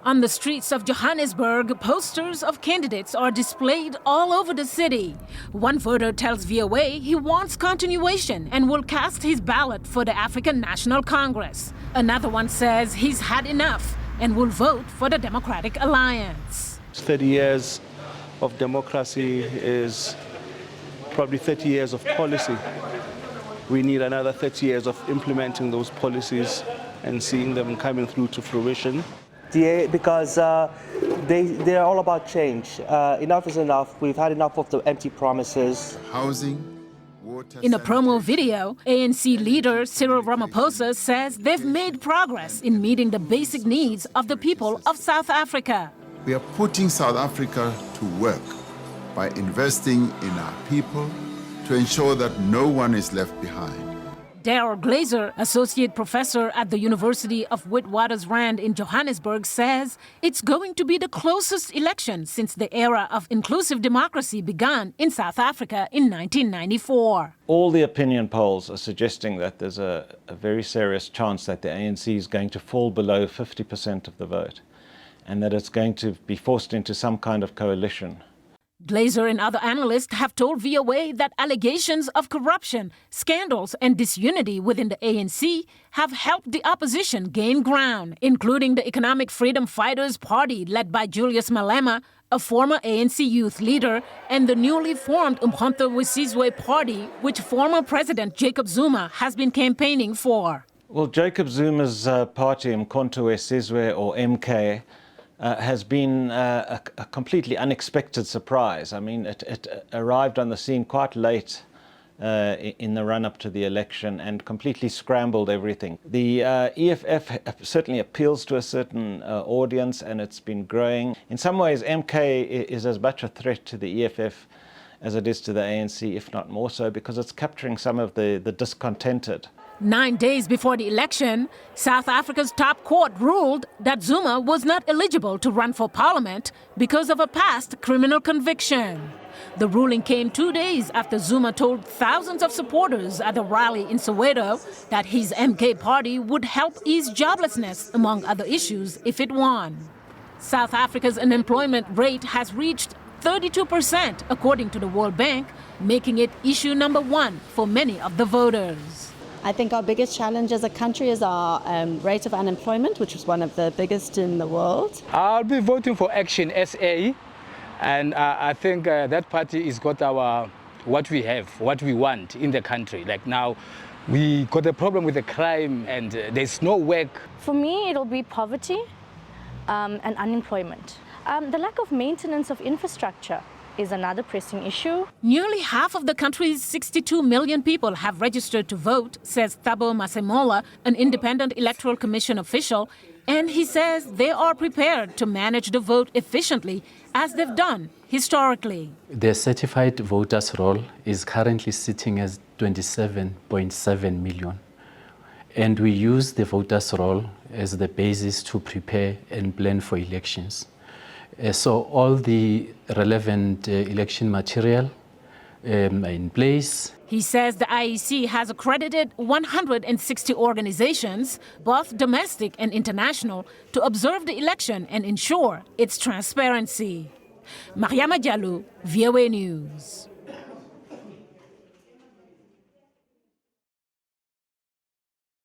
On the streets of Johannesburg, posters of candidates are displayed all over the city. One voter tells VOA he wants continuation and will cast his ballot for the African National Congress. Another one says he's had enough and will vote for the Democratic Alliance. 30 years of democracy is probably 30 years of policy. We need another 30 years of implementing those policies and seeing them coming through to fruition. Because they're all about change. Enough is enough. We've had enough of the empty promises. Housing, water. In a promo video, ANC leader Cyril Ramaphosa says they've made progress in meeting the basic needs of the people of South Africa. We are putting South Africa to work by investing in our people to ensure that no one is left behind. Daryl Glazer, associate professor at the University of Witwatersrand in Johannesburg, says it's going to be the closest election since the era of inclusive democracy began in South Africa in 1994. All the opinion polls are suggesting that there's a very serious chance that the ANC is going to fall below 50% of the vote and that it's going to be forced into some kind of coalition. Glazer and other analysts have told VOA that allegations of corruption, scandals and disunity within the ANC have helped the opposition gain ground, including the Economic Freedom Fighters Party led by Julius Malema, a former ANC youth leader, and the newly formed Umkhonto weSizwe Party, which former President Jacob Zuma has been campaigning for. Well, Jacob Zuma's party, Umkhonto weSizwe, or MK, has been a completely unexpected surprise. I mean, it arrived on the scene quite late in the run-up to the election and completely scrambled everything. The EFF certainly appeals to a certain audience, and it's been growing. In some ways, MK is as much a threat to the EFF as it is to the ANC, if not more so, because it's capturing some of the discontented. 9 days before the election, South Africa's top court ruled that Zuma was not eligible to run for parliament because of a past criminal conviction. The ruling came 2 days after Zuma told thousands of supporters at a rally in Soweto that his MK party would help ease joblessness, among other issues, if it won. South Africa's unemployment rate has reached 32%, according to the World Bank, making it issue number one for many of the voters. I think our biggest challenge as a country is our rate of unemployment, which is one of the biggest in the world. I'll be voting for Action SA, and I think that party has got what we have, what we want in the country. Like now, we got a problem with the crime and there's no work. For me, it'll be poverty and unemployment. The lack of maintenance of infrastructure is another pressing issue. Nearly half of the country's 62 million people have registered to vote, says Thabo Masemola, an independent electoral commission official, and he says they are prepared to manage the vote efficiently, as they've done historically. The certified voters roll is currently sitting as 27.7 million. And we use the voters roll as the basis to prepare and plan for elections. So all the relevant election material are in place. He says the IEC has accredited 160 organizations, both domestic and international, to observe the election and ensure its transparency. Mariama Diallo, VOA News.